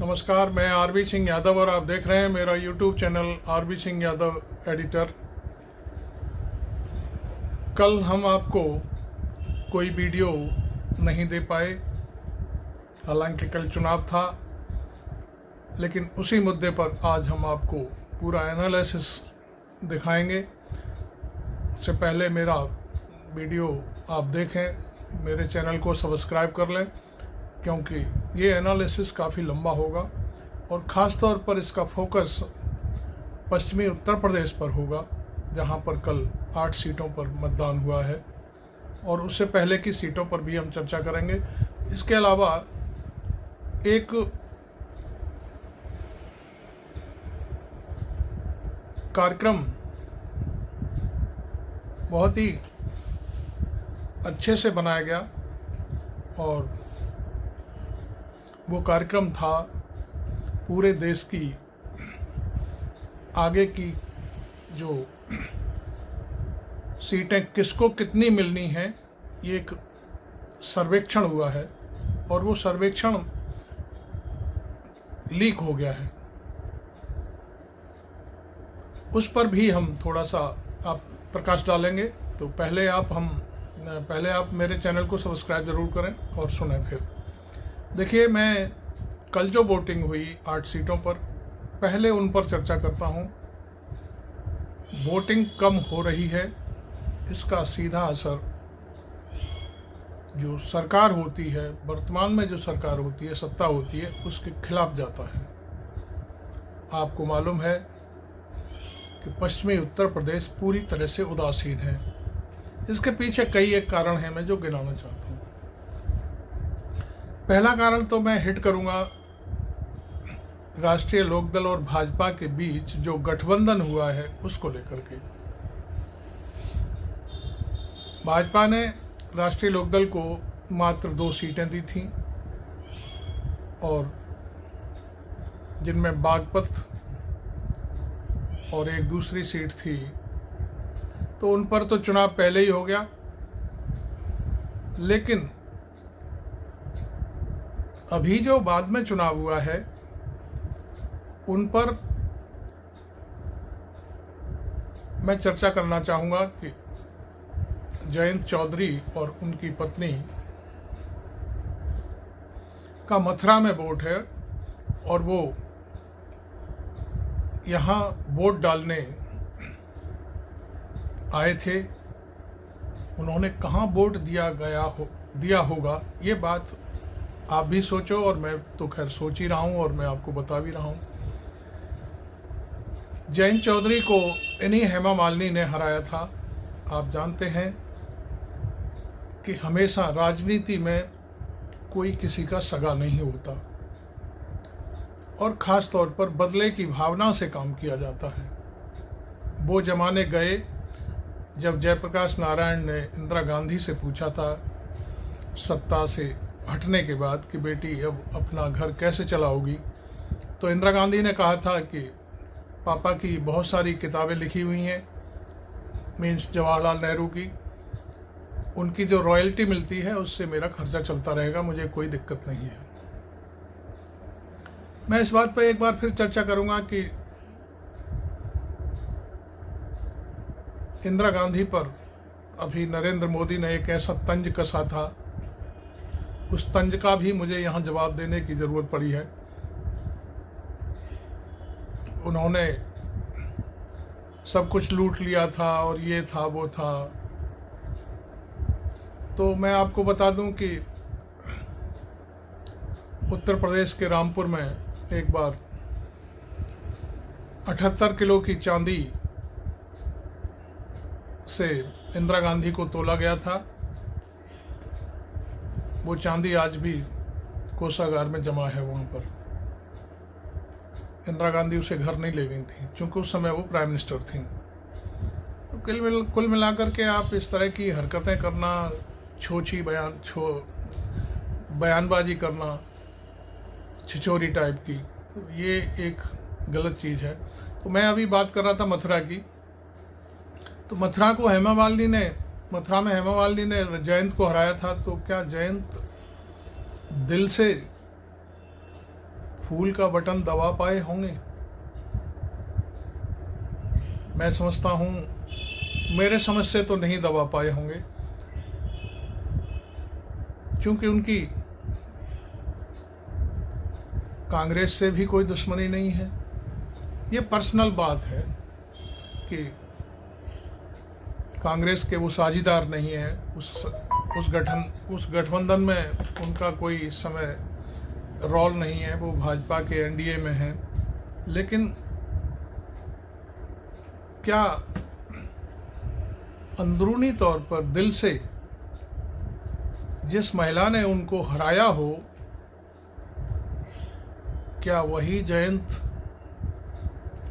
नमस्कार, मैं आरबी सिंह यादव और आप देख रहे हैं मेरा YouTube channel RB Singh Yadav editor. कल हम आपको कोई वीडियो नहीं दे पाए, हालांकि कल चुनाव था, लेकिन उसी मुद्दे पर आज हम आपको पूरा एनालिसिस दिखाएंगे। उससे पहले मेरा वीडियो आप देखें, मेरे चैनल को सब्सक्राइब कर लें, क्योंकि ये एनालिसिस काफ़ी लंबा होगा और ख़ास तौर पर इसका फोकस पश्चिमी उत्तर प्रदेश पर होगा, जहां पर कल 8 सीटों पर मतदान हुआ है और उससे पहले की सीटों पर भी हम चर्चा करेंगे। इसके अलावा एक कार्यक्रम बहुत ही अच्छे से बनाया गया और वो कार्यक्रम था पूरे देश की आगे की जो सीटें किसको कितनी मिलनी हैं, ये एक सर्वेक्षण हुआ है और वो सर्वेक्षण लीक हो गया है। उस पर भी हम थोड़ा सा आप प्रकाश डालेंगे। तो पहले आप मेरे चैनल को सब्सक्राइब ज़रूर करें और सुनें। फिर देखिए, मैं कल जो वोटिंग हुई 8 सीटों पर, पहले उन पर चर्चा करता हूं। वोटिंग कम हो रही है, इसका सीधा असर जो सरकार होती है, वर्तमान में जो सरकार होती है, सत्ता होती है, उसके खिलाफ जाता है। आपको मालूम है कि पश्चिमी उत्तर प्रदेश पूरी तरह से उदासीन है। इसके पीछे कई एक कारण हैं, मैं जो गिनाना चाहता हूँ। पहला कारण तो मैं हिट करूंगा राष्ट्रीय लोकदल और भाजपा के बीच जो गठबंधन हुआ है उसको लेकर के। भाजपा ने राष्ट्रीय लोकदल को मात्र 2 सीटें दी थीं और जिनमें बागपत और एक दूसरी सीट थी, तो उन पर तो चुनाव पहले ही हो गया। लेकिन अभी जो बाद में चुनाव हुआ है उन पर मैं चर्चा करना चाहूँगा कि जयंत चौधरी और उनकी पत्नी का मथुरा में वोट है और वो यहाँ वोट डालने आए थे। उन्होंने कहाँ वोट दिया होगा, ये बात आप भी सोचो और मैं तो खैर सोच ही रहा हूँ और मैं आपको बता भी रहा हूँ। जयंत चौधरी को इन्हीं हेमा मालिनी ने हराया था। आप जानते हैं कि हमेशा राजनीति में कोई किसी का सगा नहीं होता और ख़ास तौर पर बदले की भावना से काम किया जाता है। वो ज़माने गए जब जयप्रकाश नारायण ने इंदिरा गांधी से पूछा था सत्ता से हटने के बाद कि बेटी अब अपना घर कैसे चलाओगी, तो इंदिरा गांधी ने कहा था कि पापा की बहुत सारी किताबें लिखी हुई हैं, मीन्स जवाहरलाल नेहरू की, उनकी जो रॉयल्टी मिलती है उससे मेरा खर्चा चलता रहेगा, मुझे कोई दिक्कत नहीं है। मैं इस बात पर एक बार फिर चर्चा करूंगा कि इंदिरा गांधी पर अभी नरेंद्र मोदी ने एक ऐसा तंज कसा था, उस तंज का भी मुझे यहाँ जवाब देने की ज़रूरत पड़ी है। उन्होंने सब कुछ लूट लिया था और ये था वो था। तो मैं आपको बता दूं कि उत्तर प्रदेश के रामपुर में एक बार 78 किलो की चांदी से इंदिरा गांधी को तोला गया था। वो चांदी आज भी कोषागार में जमा है वहाँ पर। इंदिरा गांधी उसे घर नहीं ले गई थी, क्योंकि उस समय वो प्राइम मिनिस्टर थी। तो कुल मिलाकर के आप इस तरह की हरकतें करना, बयानबाजी करना, छिछोरी टाइप की, तो ये एक गलत चीज़ है। तो मैं अभी बात कर रहा था मथुरा की। तो मथुरा में हेमा मालिनी ने जयंत को हराया था। तो क्या जयंत दिल से फूल का बटन दबा पाए होंगे? मैं समझता हूँ मेरे समझ से तो नहीं दबा पाए होंगे, क्योंकि उनकी कांग्रेस से भी कोई दुश्मनी नहीं है। ये पर्सनल बात है कि कांग्रेस के वो साझीदार नहीं है, उस गठबंधन में उनका कोई इस समय रोल नहीं है, वो भाजपा के एनडीए में है। लेकिन क्या अंदरूनी तौर पर दिल से जिस महिला ने उनको हराया हो, क्या वही जयंत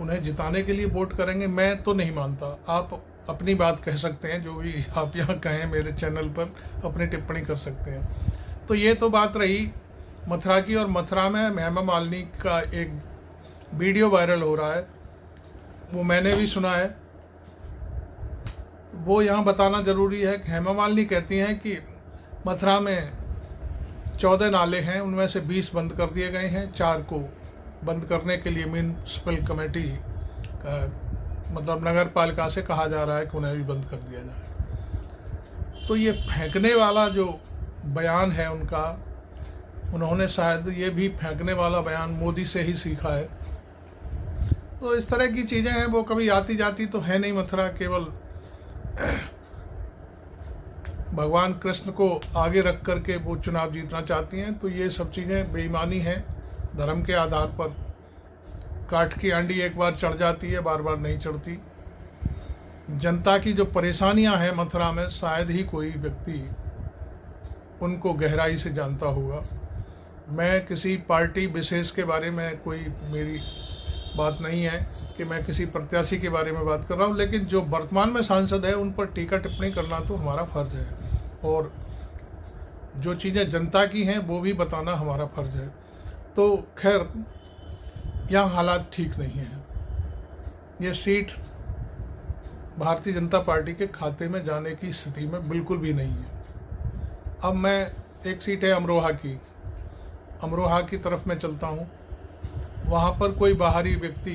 उन्हें जिताने के लिए वोट करेंगे? मैं तो नहीं मानता। आप अपनी बात कह सकते हैं, जो भी आप यहाँ कहें, मेरे चैनल पर अपनी टिप्पणी कर सकते हैं। तो ये तो बात रही मथुरा की, और मथुरा में हेमा मालिनी का एक वीडियो वायरल हो रहा है, वो मैंने भी सुना है। वो यहाँ बताना ज़रूरी है कि हेमा मालिनी कहती हैं कि मथुरा में 14 नाले हैं, उनमें से 20 बंद कर दिए गए हैं, 4 को बंद करने के लिए म्यूनसिपल कमेटी मतलब नगर पालिका से कहा जा रहा है कि उन्हें भी बंद कर दिया जाए। तो ये फेंकने वाला जो बयान है उनका, उन्होंने शायद ये भी फेंकने वाला बयान मोदी से ही सीखा है। तो इस तरह की चीज़ें हैं। वो कभी आती जाती तो है नहीं मथुरा, केवल भगवान कृष्ण को आगे रख करके वो चुनाव जीतना चाहती हैं। तो ये सब चीज़ें बेईमानी हैं। धर्म के आधार पर काठ की आंडी एक बार चढ़ जाती है, बार बार नहीं चढ़ती। जनता की जो परेशानियां हैं मथुरा में, शायद ही कोई व्यक्ति उनको गहराई से जानता होगा। मैं किसी पार्टी विशेष के बारे में, कोई मेरी बात नहीं है कि मैं किसी प्रत्याशी के बारे में बात कर रहा हूँ, लेकिन जो वर्तमान में सांसद है उन पर टीका टिप्पणी करना तो हमारा फर्ज है, और जो चीज़ें जनता की हैं वो भी बताना हमारा फर्ज है। तो खैर, यहाँ हालात ठीक नहीं हैं। ये सीट भारतीय जनता पार्टी के खाते में जाने की स्थिति में बिल्कुल भी नहीं है। अब मैं, एक सीट है अमरोहा की तरफ मैं चलता हूँ। वहाँ पर कोई बाहरी व्यक्ति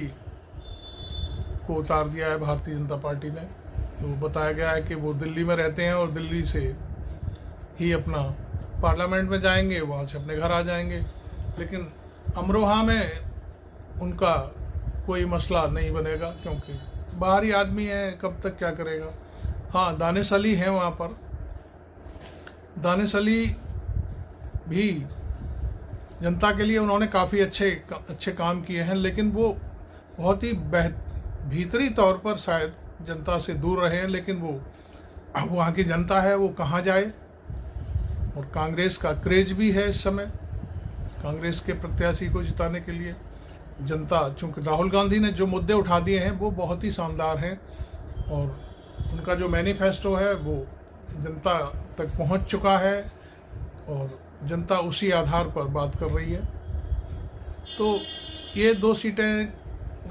को उतार दिया है भारतीय जनता पार्टी ने। तो बताया गया है कि वो दिल्ली में रहते हैं और दिल्ली से ही अपना पार्लियामेंट में जाएंगे, वहाँ से अपने घर आ जाएंगे। लेकिन अमरोहा में उनका कोई मसला नहीं बनेगा, क्योंकि बाहरी आदमी है, कब तक क्या करेगा। हाँ, दानिश अली हैं वहाँ पर। दानिश अली भी जनता के लिए उन्होंने काफ़ी अच्छे काम किए हैं, लेकिन वो बहुत ही भीतरी तौर पर शायद जनता से दूर रहे हैं। लेकिन वो वहाँ की जनता है, वो कहाँ जाए। और कांग्रेस का क्रेज भी है इस समय, कांग्रेस के प्रत्याशी को जिताने के लिए जनता, चूँकि राहुल गांधी ने जो मुद्दे उठा दिए हैं वो बहुत ही शानदार हैं, और उनका जो मैनिफेस्टो है वो जनता तक पहुंच चुका है, और जनता उसी आधार पर बात कर रही है। तो ये 2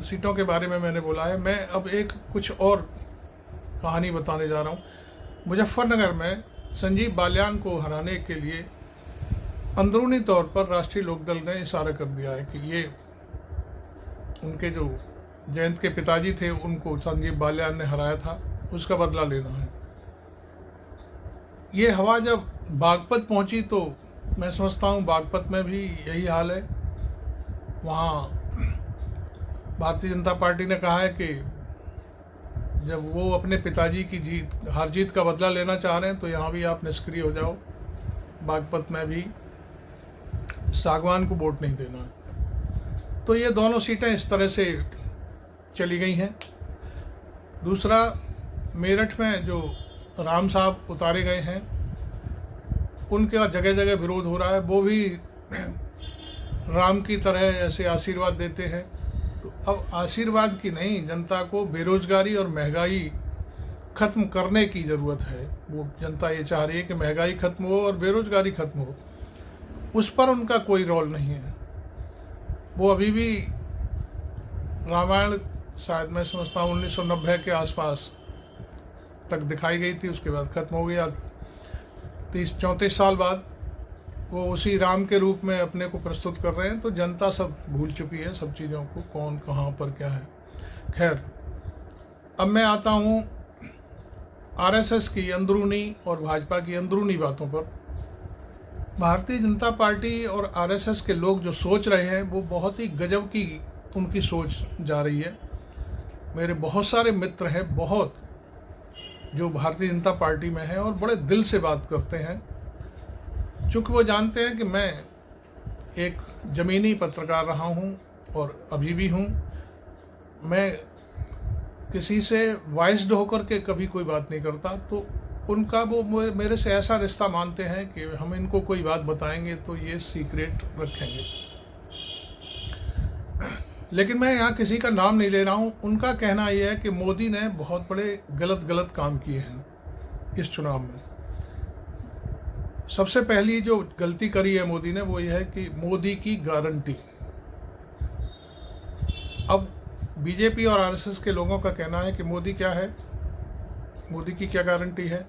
सीटों के बारे में मैंने बोला है। मैं अब एक कुछ और कहानी बताने जा रहा हूँ। मुजफ्फरनगर में संजीव बालियान को हराने के लिए अंदरूनी तौर पर राष्ट्रीय लोकदल ने इशारा कर दिया है कि ये उनके जो जयंत के पिताजी थे, उनको संजीव बालियान ने हराया था, उसका बदला लेना है। ये हवा जब बागपत पहुंची तो मैं समझता हूँ बागपत में भी यही हाल है। वहाँ भारतीय जनता पार्टी ने कहा है कि जब वो अपने पिताजी की हार जीत का बदला लेना चाह रहे हैं तो यहाँ भी आप निष्क्रिय हो जाओ। बागपत में भी सागवान को वोट नहीं देना है। तो ये दोनों सीटें इस तरह से चली गई हैं। दूसरा, मेरठ में जो राम साहब उतारे गए हैं, उनका जगह जगह विरोध हो रहा है। वो भी राम की तरह ऐसे आशीर्वाद देते हैं। तो अब आशीर्वाद की नहीं, जनता को बेरोजगारी और महंगाई ख़त्म करने की ज़रूरत है। वो जनता ये चाह रही है कि महंगाई ख़त्म हो और बेरोजगारी ख़त्म हो। उस पर उनका कोई रोल नहीं है। वो अभी भी रामायण शायद मैं समझता हूँ 1990 के आसपास तक दिखाई गई थी, उसके बाद ख़त्म हो गया। 30-34 साल बाद वो उसी राम के रूप में अपने को प्रस्तुत कर रहे हैं, तो जनता सब भूल चुकी है सब चीज़ों को, कौन कहाँ पर क्या है। खैर, अब मैं आता हूँ आरएसएस की अंदरूनी और भाजपा की अंदरूनी बातों पर। भारतीय जनता पार्टी और आरएसएस के लोग जो सोच रहे हैं वो बहुत ही गजब की उनकी सोच जा रही है। मेरे बहुत सारे मित्र हैं, बहुत, जो भारतीय जनता पार्टी में हैं और बड़े दिल से बात करते हैं, चूँकि वो जानते हैं कि मैं एक ज़मीनी पत्रकार रहा हूँ और अभी भी हूँ। मैं किसी से वॉइस्ड होकर के कभी कोई बात नहीं करता, तो उनका वो मेरे से ऐसा रिश्ता मानते हैं कि हम इनको कोई बात बताएंगे तो ये सीक्रेट रखेंगे। लेकिन मैं यहाँ किसी का नाम नहीं ले रहा हूँ। उनका कहना यह है कि मोदी ने बहुत बड़े गलत काम किए हैं इस चुनाव में। सबसे पहली जो गलती करी है मोदी ने वो ये है कि मोदी की गारंटी। अब बीजेपी और आरएसएस के लोगों का कहना है कि मोदी क्या है, मोदी की क्या गारंटी है,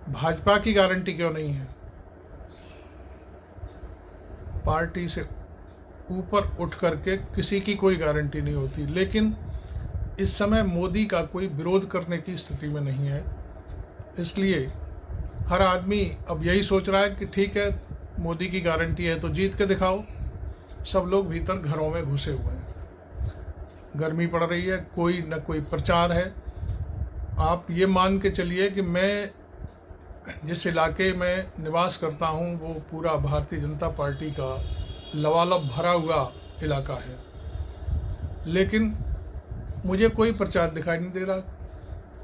भाजपा की गारंटी क्यों नहीं है। पार्टी से ऊपर उठ करके किसी की कोई गारंटी नहीं होती, लेकिन इस समय मोदी का कोई विरोध करने की स्थिति में नहीं है। इसलिए हर आदमी अब यही सोच रहा है कि ठीक है, मोदी की गारंटी है तो जीत के दिखाओ। सब लोग भीतर घरों में घुसे हुए हैं, गर्मी पड़ रही है, कोई न कोई प्रचार है। आप ये मान के चलिए कि मैं जिस इलाके में निवास करता हूँ वो पूरा भारतीय जनता पार्टी का लबालब भरा हुआ इलाका है, लेकिन मुझे कोई प्रचार दिखाई नहीं दे रहा,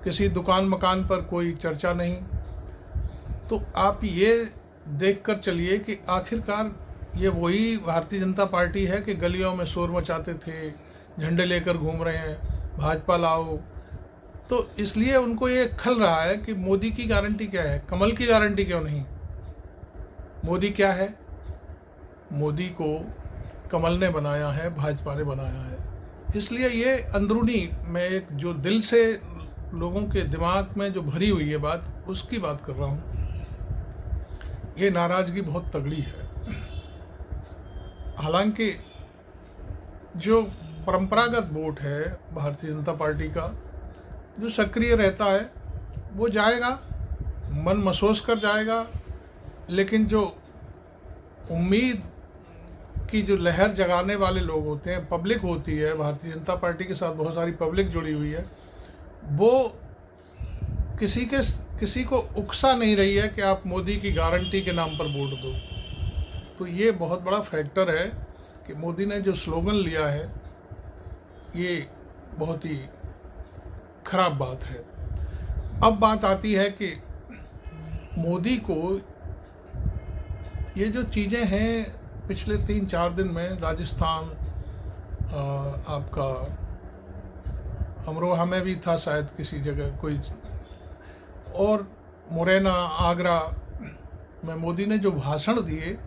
किसी दुकान मकान पर कोई चर्चा नहीं। तो आप ये देख कर चलिए कि आखिरकार ये वही भारतीय जनता पार्टी है कि गलियों में शोर मचाते थे, झंडे लेकर घूम रहे हैं, भाजपा लाओ। तो इसलिए उनको ये खल रहा है कि मोदी की गारंटी क्या है, कमल की गारंटी क्यों नहीं। मोदी क्या है, मोदी को कमल ने बनाया है, भाजपा ने बनाया है। इसलिए ये अंदरूनी, मैं एक जो दिल से लोगों के दिमाग में जो भरी हुई है बात, उसकी बात कर रहा हूँ। ये नाराज़गी बहुत तगड़ी है। हालांकि जो परंपरागत वोट है भारतीय जनता पार्टी का, जो सक्रिय रहता है वो जाएगा, मन महसूस कर जाएगा, लेकिन जो उम्मीद की जो लहर जगाने वाले लोग होते हैं, पब्लिक होती है, भारतीय जनता पार्टी के साथ बहुत सारी पब्लिक जुड़ी हुई है, वो किसी को उकसा नहीं रही है कि आप मोदी की गारंटी के नाम पर वोट दो। तो ये बहुत बड़ा फैक्टर है कि मोदी ने जो स्लोगन लिया है ये बहुत ही खराब बात है। अब बात आती है कि मोदी को ये जो चीज़ें हैं, पिछले 3-4 दिन में राजस्थान, आपका अमरोहा में भी था शायद किसी जगह कोई, और मुरैना, आगरा में मोदी ने जो भाषण दिए,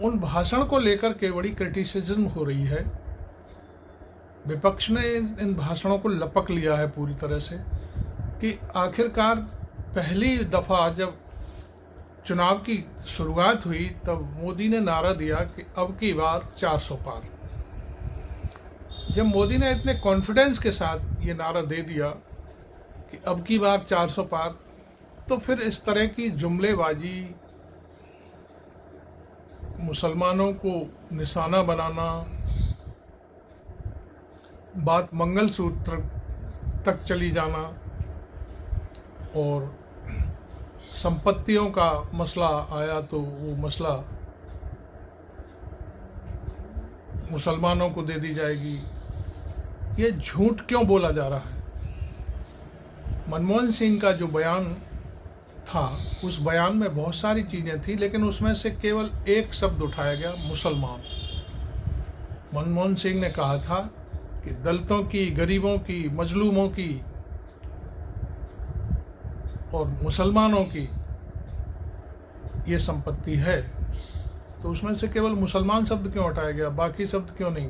उन भाषण को लेकर के बड़ी क्रिटिसिज्म हो रही है। विपक्ष ने इन भाषणों को लपक लिया है पूरी तरह से कि आखिरकार पहली दफ़ा जब चुनाव की शुरुआत हुई तब मोदी ने नारा दिया कि अब की बार 400 पार। जब मोदी ने इतने कॉन्फिडेंस के साथ ये नारा दे दिया कि अब की बार 400 पार, तो फिर इस तरह की जुमलेबाजी, मुसलमानों को निशाना बनाना, बात मंगलसूत्र तक चली जाना और संपत्तियों का मसला आया तो वो मसला मुसलमानों को दे दी जाएगी, ये झूठ क्यों बोला जा रहा है। मनमोहन सिंह का जो बयान था, उस बयान में बहुत सारी चीज़ें थी, लेकिन उसमें से केवल एक शब्द उठाया गया, मुसलमान। मनमोहन सिंह ने कहा था कि दलितों की, गरीबों की, मजलूमों की और मुसलमानों की ये संपत्ति है। तो उसमें से केवल मुसलमान शब्द क्यों हटाया गया, बाकी शब्द क्यों नहीं।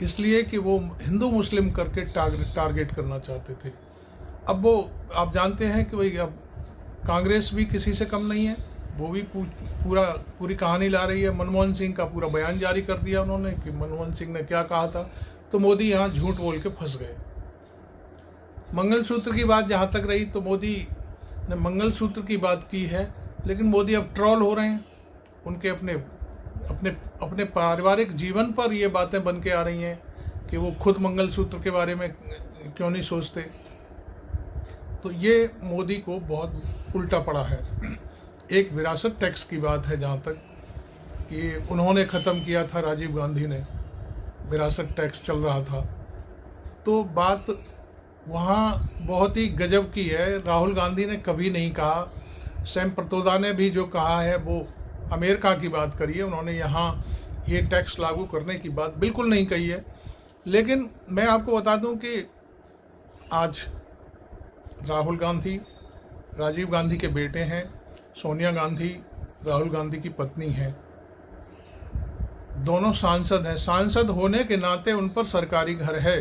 इसलिए कि वो हिंदू मुस्लिम करके टारगेट करना चाहते थे। अब वो आप जानते हैं कि भाई अब कांग्रेस भी किसी से कम नहीं है, वो भी पूरी कहानी ला रही है। मनमोहन सिंह का पूरा बयान जारी कर दिया उन्होंने कि मनमोहन सिंह ने क्या कहा था, तो मोदी यहाँ झूठ बोल के फंस गए। मंगलसूत्र की बात जहाँ तक रही, तो मोदी ने मंगलसूत्र की बात की है, लेकिन मोदी अब ट्रोल हो रहे हैं। उनके अपने पारिवारिक जीवन पर ये बातें बन के आ रही हैं कि वो खुद मंगलसूत्र के बारे में क्यों नहीं सोचते। तो ये मोदी को बहुत उल्टा पड़ा है। एक विरासत टैक्स की बात है जहाँ तक कि उन्होंने ख़त्म किया था, राजीव गांधी ने, विरासत टैक्स चल रहा था, तो बात वहाँ बहुत ही गजब की है। राहुल गांधी ने कभी नहीं कहा, सैम प्रतोदा ने भी जो कहा है वो अमेरिका की बात करी है, उन्होंने यहाँ ये टैक्स लागू करने की बात बिल्कुल नहीं कही है। लेकिन मैं आपको बता दूं कि आज राहुल गांधी राजीव गांधी के बेटे हैं, सोनिया गांधी राहुल गांधी की पत्नी हैं, दोनों सांसद हैं। सांसद होने के नाते उन पर सरकारी घर है।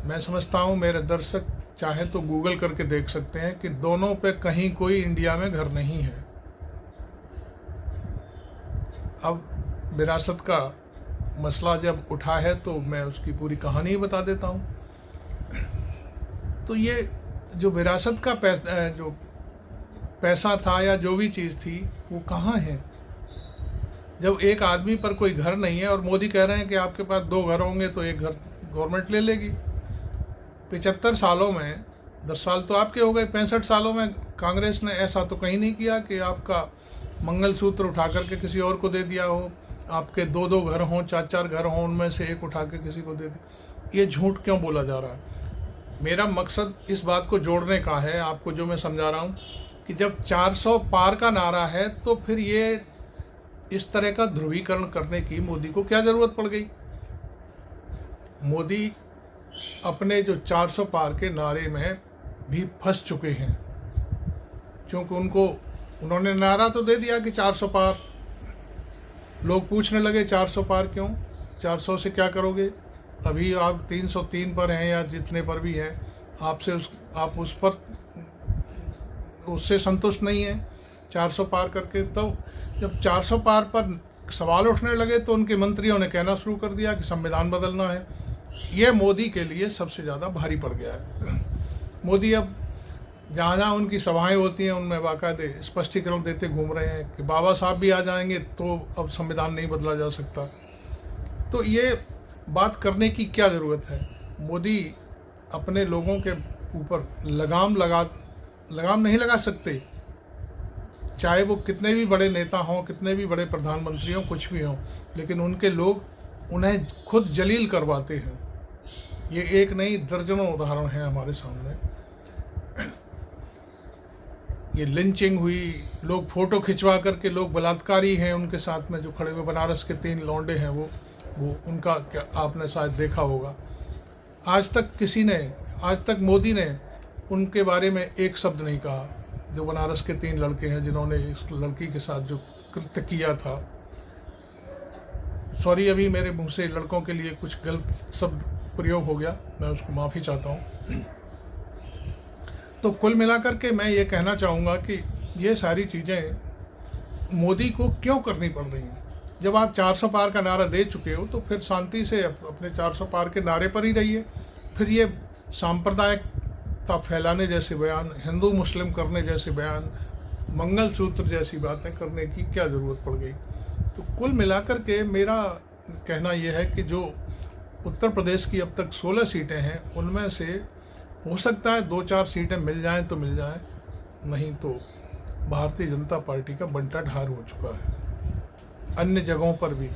मैं समझता हूँ मेरे दर्शक चाहे तो गूगल करके देख सकते हैं कि दोनों पे कहीं कोई इंडिया में घर नहीं है। अब विरासत का मसला जब उठा है तो मैं उसकी पूरी कहानी ही बता देता हूँ। तो ये जो विरासत का जो पैसा था या जो भी चीज़ थी वो कहाँ है? जब एक आदमी पर कोई घर नहीं है और मोदी कह रहे हैं कि आपके पास 2 घर होंगे तो एक घर गवर्नमेंट ले लेगी। 75 सालों में 10 साल तो आपके हो गए, 65 सालों में कांग्रेस ने ऐसा तो कहीं नहीं किया कि आपका मंगलसूत्र उठा करके किसी और को दे दिया हो, आपके 2-2 घर हों, 4-4 घर हों, उनमें से एक उठा के किसी को दे दिया। ये झूठ क्यों बोला जा रहा है? मेरा मकसद इस बात को जोड़ने का है आपको, जो मैं समझा रहा हूँ कि जब 400 पार का नारा है तो फिर ये इस तरह का ध्रुवीकरण करने की मोदी को क्या ज़रूरत पड़ गई? मोदी अपने जो 400 पार के नारे में भी फंस चुके हैं, क्योंकि उन्होंने नारा तो दे दिया कि 400 पार। लोग पूछने लगे 400 पार क्यों, 400 से क्या करोगे? अभी आप 303 पर हैं या जितने पर भी हैं, आप उस पर उससे संतुष्ट नहीं हैं 400 पार करके। तो जब 400 पार पर सवाल उठने लगे तो उनके मंत्रियों ने कहना शुरू कर दिया कि संविधान बदलना है। ये मोदी के लिए सबसे ज़्यादा भारी पड़ गया है। मोदी अब जहाँ जहाँ उनकी सभाएं होती हैं उनमें बाकायदे स्पष्टीकरण देते घूम रहे हैं कि बाबा साहब भी आ जाएंगे तो अब संविधान नहीं बदला जा सकता। तो ये बात करने की क्या ज़रूरत है? मोदी अपने लोगों के ऊपर लगाम नहीं लगा सकते, चाहे वो कितने भी बड़े नेता हों, कितने भी बड़े प्रधानमंत्री हों, कुछ भी हों, लेकिन उनके लोग उन्हें खुद जलील करवाते हैं। ये एक नहीं दर्जनों उदाहरण हैं हमारे सामने। ये लिंचिंग हुई, लोग फ़ोटो खिंचवा करके, लोग बलात्कारी हैं उनके साथ में जो खड़े हुए बनारस के 3 लौंडे हैं, वो उनका क्या आपने शायद देखा होगा। आज तक मोदी ने उनके बारे में एक शब्द नहीं कहा। जो बनारस के 3 लड़के हैं जिन्होंने इस लड़की के साथ जो कृत्य किया था, सॉरी अभी मेरे मुंह से लड़कों के लिए कुछ गलत शब्द प्रयोग हो गया, मैं उसको माफ़ी चाहता हूँ। तो कुल मिलाकर के मैं ये कहना चाहूँगा कि ये सारी चीज़ें मोदी को क्यों करनी पड़ रही हैं? जब आप 400 पार का नारा दे चुके हो तो फिर शांति से अपने 400 पार के नारे पर ही रहिए। फिर ये सांप्रदायिकता फैलाने जैसे बयान, हिंदू मुस्लिम करने जैसे बयान, मंगलसूत्र जैसी बातें करने की क्या ज़रूरत पड़ गई? तो कुल मिलाकर के मेरा कहना यह है कि जो उत्तर प्रदेश की अब तक 16 सीटें हैं, उनमें से हो सकता है 2-4 सीटें मिल जाएं तो मिल जाएं, नहीं तो भारतीय जनता पार्टी का बंटा ढार हो चुका है। अन्य जगहों पर भी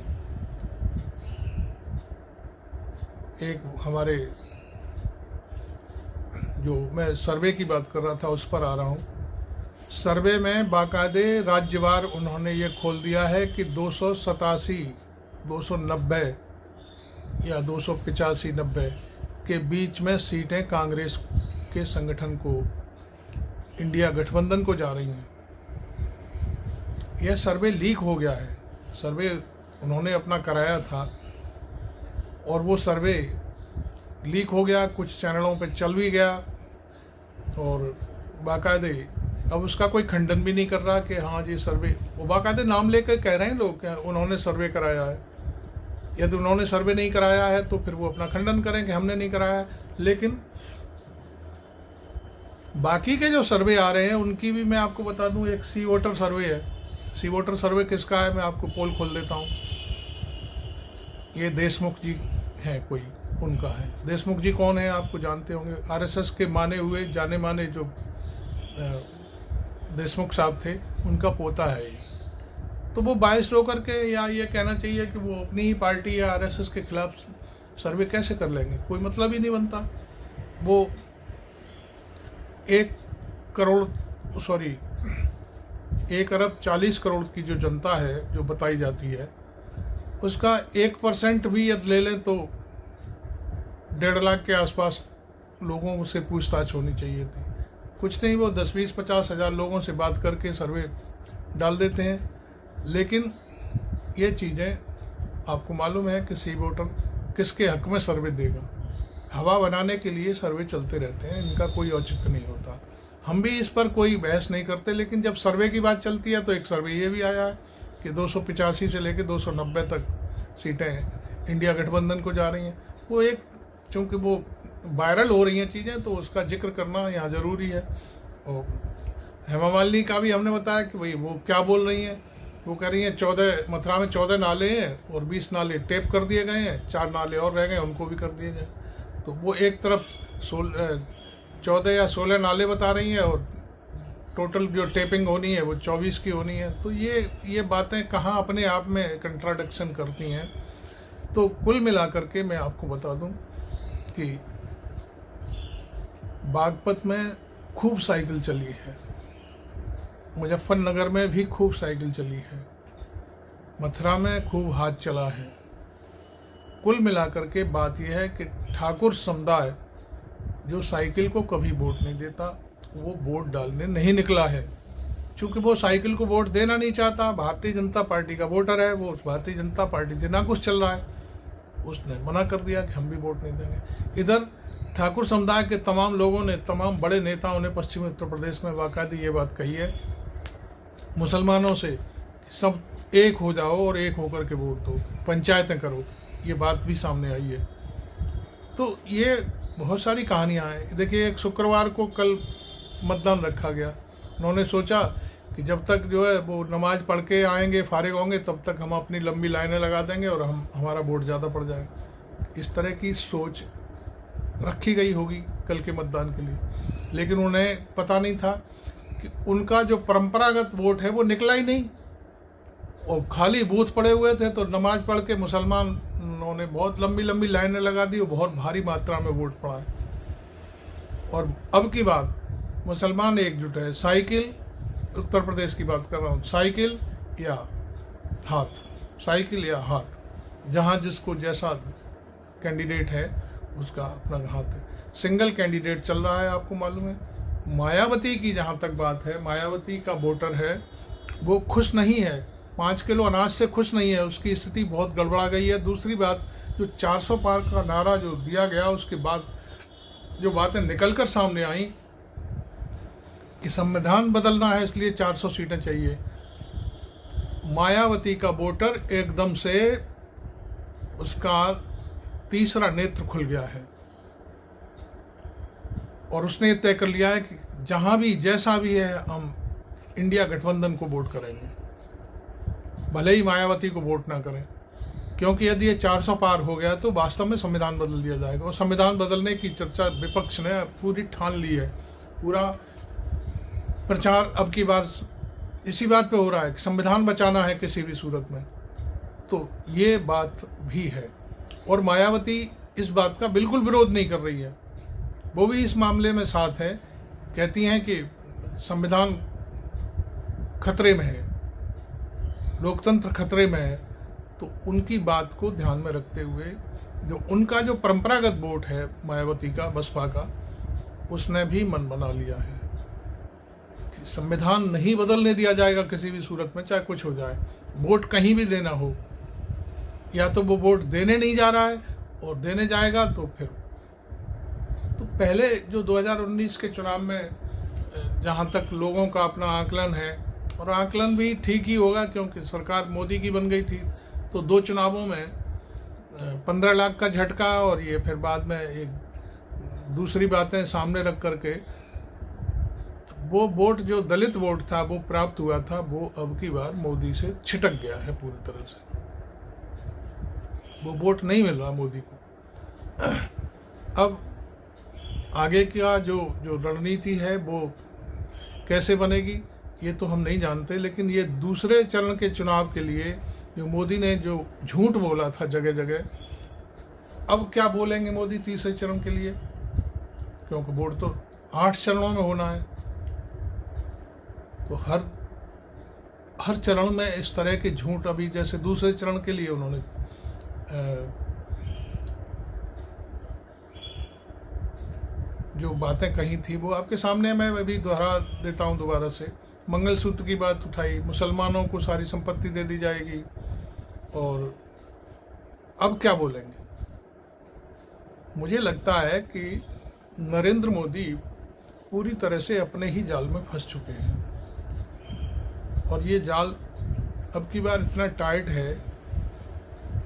एक हमारे जो मैं सर्वे की बात कर रहा था उस पर आ रहा हूँ। सर्वे में बाकायदे राज्यवार उन्होंने ये खोल दिया है कि 287, 290 या 285-90 के बीच में सीटें कांग्रेस के संगठन को, इंडिया गठबंधन को जा रही हैं। यह सर्वे लीक हो गया है। सर्वे उन्होंने अपना कराया था और वो सर्वे लीक हो गया, कुछ चैनलों पे चल भी गया और बाकायदे अब उसका कोई खंडन भी नहीं कर रहा कि हाँ जी सर्वे, वो बाकायदे नाम लेकर कह रहे हैं लोग कि उन्होंने सर्वे कराया है। यदि उन्होंने सर्वे नहीं कराया है तो फिर वो अपना खंडन करें कि हमने नहीं कराया है। लेकिन बाकी के जो सर्वे आ रहे हैं उनकी भी मैं आपको बता दूं, एक सी वोटर सर्वे है। सी वोटर सर्वे किसका है, मैं आपको पोल खोल देता हूँ। ये देशमुख जी हैं, कोई उनका है। देशमुख जी कौन है आपको जानते होंगे, आरएसएस के माने हुए जाने माने जो देशमुख साहब थे, उनका पोता है ये। तो वो बायस्ड होकर के, या ये कहना चाहिए कि वो अपनी ही पार्टी या आरएसएस के खिलाफ सर्वे कैसे कर लेंगे, कोई मतलब ही नहीं बनता। वो 1 अरब 40 करोड़ की जो जनता है जो बताई जाती है, उसका 1% भी यदि ले लें तो 1.5 लाख के आसपास लोगों से पूछताछ होनी चाहिए थी। कुछ नहीं, वो 10, 20, 50 हज़ार लोगों से बात करके सर्वे डाल देते हैं। लेकिन ये चीज़ें आपको मालूम है कि सी वोटर किसके हक में सर्वे देगा। हवा बनाने के लिए सर्वे चलते रहते हैं, इनका कोई औचित्य नहीं होता। हम भी इस पर कोई बहस नहीं करते, लेकिन जब सर्वे की बात चलती है तो एक सर्वे ये भी आया है कि 285 से लेकर 290 तक सीटें इंडिया गठबंधन को जा रही हैं। वो एक, चूँकि वो वायरल हो रही हैं चीज़ें तो उसका जिक्र करना यहाँ ज़रूरी है। और हेमा मालिनी का भी हमने बताया कि भाई वो क्या बोल रही हैं। वो कह रही हैं मथुरा में 14 नाले हैं और 20 नाले टेप कर दिए गए हैं, 4 नाले और रह गए, उनको भी कर दिए जाए। तो वो एक तरफ 14 या 16 नाले बता रही हैं और टोटल जो टेपिंग होनी है वो 24 की होनी है। तो ये बातें कहाँ अपने आप में कंट्राडिक्शन करती हैं। तो कुल मिलाकर के मैं आपको बता दूं कि बागपत में खूब साइकिल चली है, मुजफ्फरनगर में भी खूब साइकिल चली है, मथुरा में खूब हाथ चला है। कुल मिलाकर के बात यह है कि ठाकुर समुदाय जो साइकिल को कभी वोट नहीं देता, वो वोट डालने नहीं निकला है। चूँकि वो साइकिल को वोट देना नहीं चाहता, भारतीय जनता पार्टी का वोटर है, वो भारतीय जनता पार्टी से नाखुश चल रहा है, उसने मना कर दिया कि हम भी वोट नहीं देंगे। इधर ठाकुर समुदाय के तमाम लोगों ने, तमाम बड़े नेताओं ने पश्चिमी उत्तर प्रदेश में बाकायदे ये बात कही है मुसलमानों से, सब एक हो जाओ और एक होकर के वोट दो, पंचायतें करो। ये बात भी सामने आई है। तो ये बहुत सारी कहानियाँ हैं। देखिए, एक शुक्रवार को कल मतदान रखा गया। उन्होंने सोचा कि जब तक जो है वो नमाज पढ़ के आएंगे, फारिग होंगे, तब तक हम अपनी लंबी लाइनें लगा देंगे और हमारा वोट ज़्यादा पड़ जाएगा। इस तरह की सोच रखी गई होगी कल के मतदान के लिए। लेकिन उन्हें पता नहीं था कि उनका जो परंपरागत वोट है वो निकला ही नहीं, और खाली बूथ पड़े हुए थे। तो नमाज पढ़ के मुसलमानों ने बहुत लंबी लंबी लाइनें लगा दी और बहुत भारी मात्रा में वोट पड़ा है। और अब की बात, मुसलमान एकजुट है। साइकिल, उत्तर प्रदेश की बात कर रहा हूँ, साइकिल या हाथ, साइकिल या हाथ, जहाँ जिसको जैसा कैंडिडेट है उसका अपना हाथ है। सिंगल कैंडिडेट चल रहा है, आपको मालूम है। मायावती की जहाँ तक बात है, मायावती का वोटर है वो खुश नहीं है, 5 किलो अनाज से खुश नहीं है, उसकी स्थिति बहुत गड़बड़ा गई है। दूसरी बात, जो 400 पार का नारा जो दिया गया, उसके बाद जो बातें निकलकर सामने आई कि संविधान बदलना है इसलिए 400 सीटें चाहिए, मायावती का वोटर एकदम से उसका तीसरा नेत्र खुल गया है और उसने तय कर लिया है कि जहाँ भी जैसा भी है हम इंडिया गठबंधन को वोट करेंगे, भले ही मायावती को वोट ना करें। क्योंकि यदि ये 400 पार हो गया तो वास्तव में संविधान बदल दिया जाएगा, और संविधान बदलने की चर्चा विपक्ष ने पूरी ठान ली है। पूरा प्रचार अब की बार इसी बात पे हो रहा है कि संविधान बचाना है किसी भी सूरत में। तो ये बात भी है, और मायावती इस बात का बिल्कुल विरोध नहीं कर रही है, वो भी इस मामले में साथ है। कहती हैं कि संविधान खतरे में है, लोकतंत्र खतरे में है। तो उनकी बात को ध्यान में रखते हुए जो उनका जो परंपरागत वोट है मायावती का, बसपा का, उसने भी मन बना लिया है कि संविधान नहीं बदलने दिया जाएगा किसी भी सूरत में, चाहे कुछ हो जाए। वोट कहीं भी देना हो, या तो वो वोट देने नहीं जा रहा है, और देने जाएगा तो फिर, तो पहले जो 2019 के चुनाव में जहाँ तक लोगों का अपना आकलन है, और आकलन भी ठीक ही होगा क्योंकि सरकार मोदी की बन गई थी, तो 2 चुनावों में 15 लाख का झटका, और ये फिर बाद में एक दूसरी बातें सामने रख करके वो वोट जो दलित वोट था वो प्राप्त हुआ था, वो अब की बार मोदी से छिटक गया है पूरी तरह से। वो वोट नहीं मिल रहा मोदी को। अब आगे का जो रणनीति है वो कैसे बनेगी ये तो हम नहीं जानते, लेकिन ये दूसरे चरण के चुनाव के लिए जो मोदी ने जो झूठ बोला था जगह जगह, अब क्या बोलेंगे मोदी तीसरे चरण के लिए, क्योंकि वोट तो 8 चरणों में होना है। तो हर चरण में इस तरह के झूठ, अभी जैसे दूसरे चरण के लिए उन्होंने जो बातें कही थी वो आपके सामने मैं अभी दोहरा देता हूँ दोबारा से। मंगलसूत्र की बात उठाई, मुसलमानों को सारी संपत्ति दे दी जाएगी, और अब क्या बोलेंगे। मुझे लगता है कि नरेंद्र मोदी पूरी तरह से अपने ही जाल में फंस चुके हैं, और ये जाल अब की बार इतना टाइट है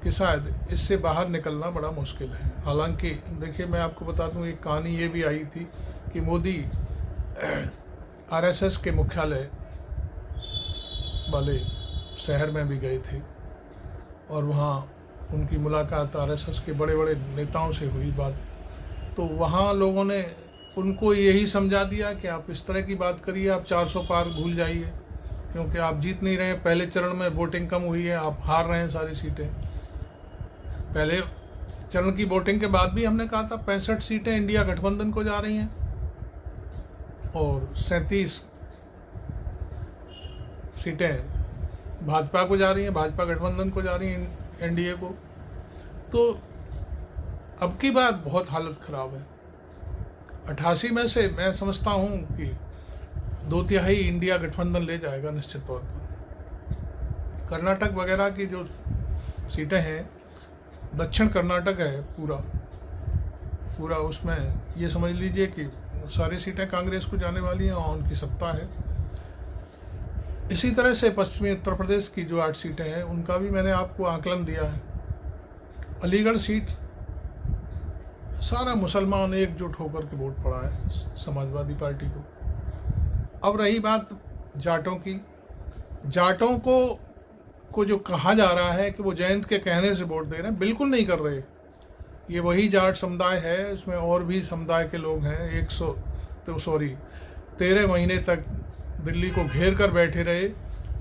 कि शायद इससे बाहर निकलना बड़ा मुश्किल है। हालांकि देखिए, मैं आपको बता दूं, एक कहानी ये भी आई थी कि मोदी आरएसएस के मुख्यालय वाले शहर में भी गए थे, और वहाँ उनकी मुलाकात आरएसएस के बड़े बड़े नेताओं से हुई बात। तो वहाँ लोगों ने उनको यही समझा दिया कि आप इस तरह की बात करिए, आप 400 पार भूल जाइए, क्योंकि आप जीत नहीं रहे हैं। पहले चरण में वोटिंग कम हुई है, आप हार रहे हैं सारी सीटें। पहले चरण की वोटिंग के बाद भी हमने कहा था 65 सीटें इंडिया गठबंधन को जा रही हैं, और 37 सीटें भाजपा को जा रही हैं, भाजपा गठबंधन को जा रही हैं, एनडीए को। तो अब की बार बहुत हालत ख़राब है। 88 में से मैं समझता हूँ कि 2/3 इंडिया गठबंधन ले जाएगा निश्चित तौर पर। कर्नाटक वगैरह की जो सीटें हैं, दक्षिण कर्नाटक है पूरा उसमें ये समझ लीजिए कि सारी सीटें कांग्रेस को जाने वाली हैं और उनकी सत्ता है। इसी तरह से पश्चिमी उत्तर प्रदेश की जो 8 सीटें हैं उनका भी मैंने आपको आकलन दिया है। अलीगढ़ सीट सारा मुसलमान एकजुट होकर के वोट पड़ा है समाजवादी पार्टी को। अब रही बात जाटों की, जाटों को जो कहा जा रहा है कि वो जयंत के कहने से वोट दे रहे हैं, बिल्कुल नहीं कर रहे। ये वही जाट समुदाय है, इसमें और भी समुदाय के लोग हैं। 13 महीने तक दिल्ली को घेर कर बैठे रहे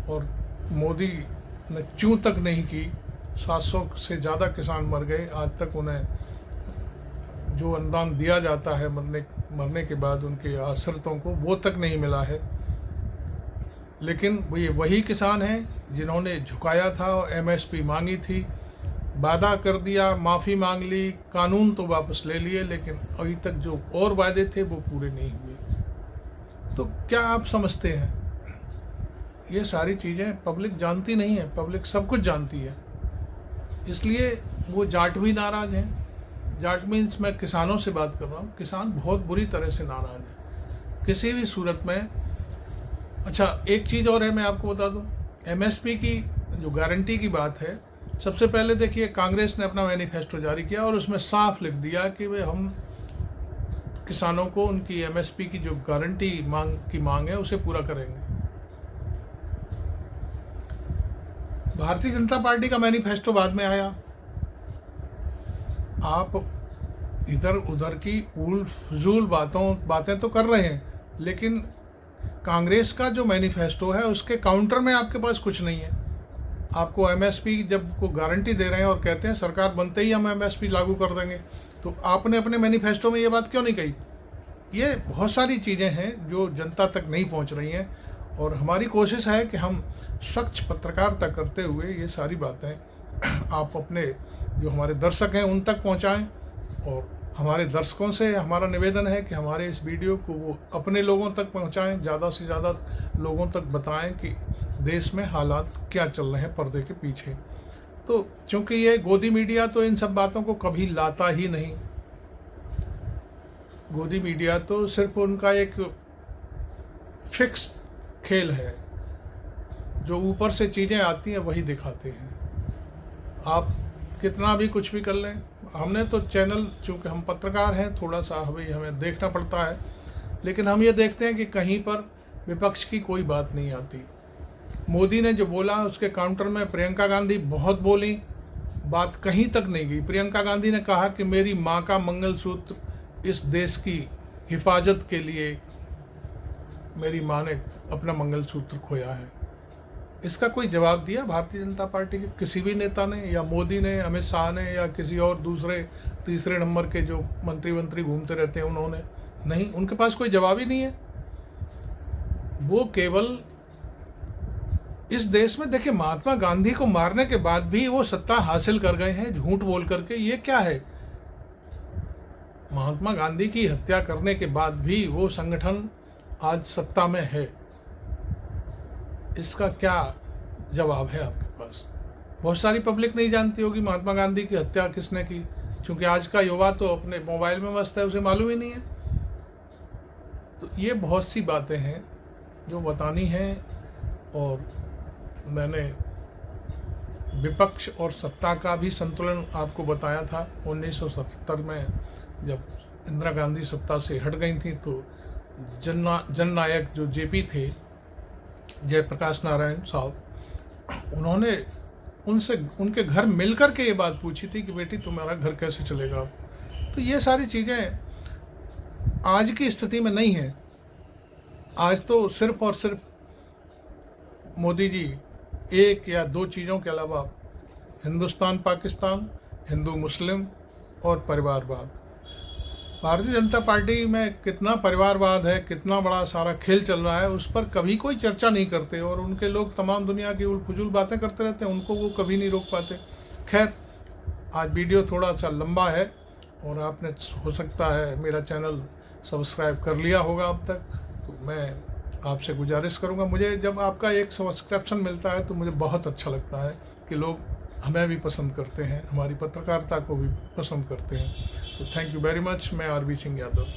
और मोदी ने चूं तक नहीं की। 700 से ज़्यादा किसान मर गए। आज तक उन्हें जो अनुदान दिया जाता है मरने के बाद उनके आश्रितों को, वो तक नहीं मिला है। लेकिन ये वही किसान हैं जिन्होंने झुकाया था और एमएसपी मांगी थी, वादा कर दिया, माफ़ी मांग ली, कानून तो वापस ले लिए, लेकिन अभी तक जो और वादे थे वो पूरे नहीं हुए। तो क्या आप समझते हैं, ये सारी चीज़ें पब्लिक जानती नहीं है, पब्लिक सब कुछ जानती है। इसलिए वो जाट भी नाराज़ हैं। जाट मीन्स मैं किसानों से बात कर रहा हूँ। किसान बहुत बुरी तरह से नाराज़ है किसी भी सूरत में। अच्छा, एक चीज़ और है, मैं आपको बता दूँ, एमएसपी की जो गारंटी की बात है, सबसे पहले देखिए कांग्रेस ने अपना मैनिफेस्टो जारी किया और उसमें साफ लिख दिया कि वे हम किसानों को उनकी एमएसपी की जो गारंटी मांग है उसे पूरा करेंगे। भारतीय जनता पार्टी का मैनिफेस्टो बाद में आया। आप इधर उधर की फजूल बातें तो कर रहे हैं, लेकिन कांग्रेस का जो मैनिफेस्टो है उसके काउंटर में आपके पास कुछ नहीं है। आपको एमएसपी जब को गारंटी दे रहे हैं और कहते हैं सरकार बनते ही हम एमएसपी लागू कर देंगे, तो आपने अपने मैनिफेस्टो में ये बात क्यों नहीं कही? ये बहुत सारी चीज़ें हैं जो जनता तक नहीं पहुंच रही हैं, और हमारी कोशिश है कि हम स्वच्छ पत्रकारिता करते हुए ये सारी बातें आप अपने जो हमारे दर्शक हैं उन तक पहुंचाएं। और हमारे दर्शकों से हमारा निवेदन है कि हमारे इस वीडियो को वो अपने लोगों तक पहुंचाएं, ज़्यादा से ज़्यादा लोगों तक बताएं कि देश में हालात क्या चल रहे हैं पर्दे के पीछे। तो चूँकि ये गोदी मीडिया तो इन सब बातों को कभी लाता ही नहीं। गोदी मीडिया तो सिर्फ उनका एक फिक्स खेल है, जो ऊपर से चीज़ें आती हैं वही दिखाते हैं। आप कितना भी कुछ भी कर लें, हमने तो चैनल, चूँकि हम पत्रकार हैं, थोड़ा सा हमें देखना पड़ता है, लेकिन हम ये देखते हैं कि कहीं पर विपक्ष की कोई बात नहीं आती। मोदी ने जो बोला उसके काउंटर में प्रियंका गांधी बहुत बोली, बात कहीं तक नहीं गई। प्रियंका गांधी ने कहा कि मेरी माँ का मंगलसूत्र इस देश की हिफाजत के लिए मेरी माँ ने अपना मंगलसूत्र खोया है। इसका कोई जवाब दिया भारतीय जनता पार्टी के किसी भी नेता ने, या मोदी ने, अमित शाह ने, या किसी और दूसरे तीसरे नंबर के जो मंत्री घूमते रहते हैं उन्होंने? नहीं, उनके पास कोई जवाब ही नहीं है। वो केवल इस देश में, देखिए, महात्मा गांधी को मारने के बाद भी वो सत्ता हासिल कर गए हैं झूठ बोल करके। ये क्या है? महात्मा गांधी की हत्या करने के बाद भी वो संगठन आज सत्ता में है। इसका क्या जवाब है आपके पास? बहुत सारी पब्लिक नहीं जानती होगी महात्मा गांधी की हत्या किसने की, क्योंकि आज का युवा तो अपने मोबाइल में मस्त है, उसे मालूम ही नहीं है। तो ये बहुत सी बातें हैं जो बतानी हैं। और मैंने विपक्ष और सत्ता का भी संतुलन आपको बताया था। 1977 में जब इंदिरा गांधी सत्ता से हट गई थी तो जननायक जो जेपी थे, जयप्रकाश नारायण साहब, उन्होंने उनके घर मिलकर के ये बात पूछी थी कि बेटी तुम्हारा घर कैसे चलेगा। तो ये सारी चीज़ें आज की स्थिति में नहीं है। आज तो सिर्फ और सिर्फ मोदी जी एक या दो चीज़ों के अलावा हिंदुस्तान पाकिस्तान, हिंदू मुस्लिम और परिवारवाद। भारतीय जनता पार्टी में कितना परिवारवाद है, कितना बड़ा सारा खेल चल रहा है, उस पर कभी कोई चर्चा नहीं करते। और उनके लोग तमाम दुनिया की उलफुजुल बातें करते रहते हैं, उनको वो कभी नहीं रोक पाते। खैर, आज वीडियो थोड़ा सा लंबा है और आपने हो सकता है मेरा चैनल सब्सक्राइब कर लिया होगा अब तक। तो मैं आपसे गुजारिश करूंगा, मुझे जब आपका एक सब्सक्रिप्शन मिलता है तो मुझे बहुत अच्छा लगता है कि लोग हमें भी पसंद करते हैं, हमारी पत्रकारिता को भी पसंद करते हैं। तो थैंक यू वेरी मच। मैं आरबी सिंह यादव।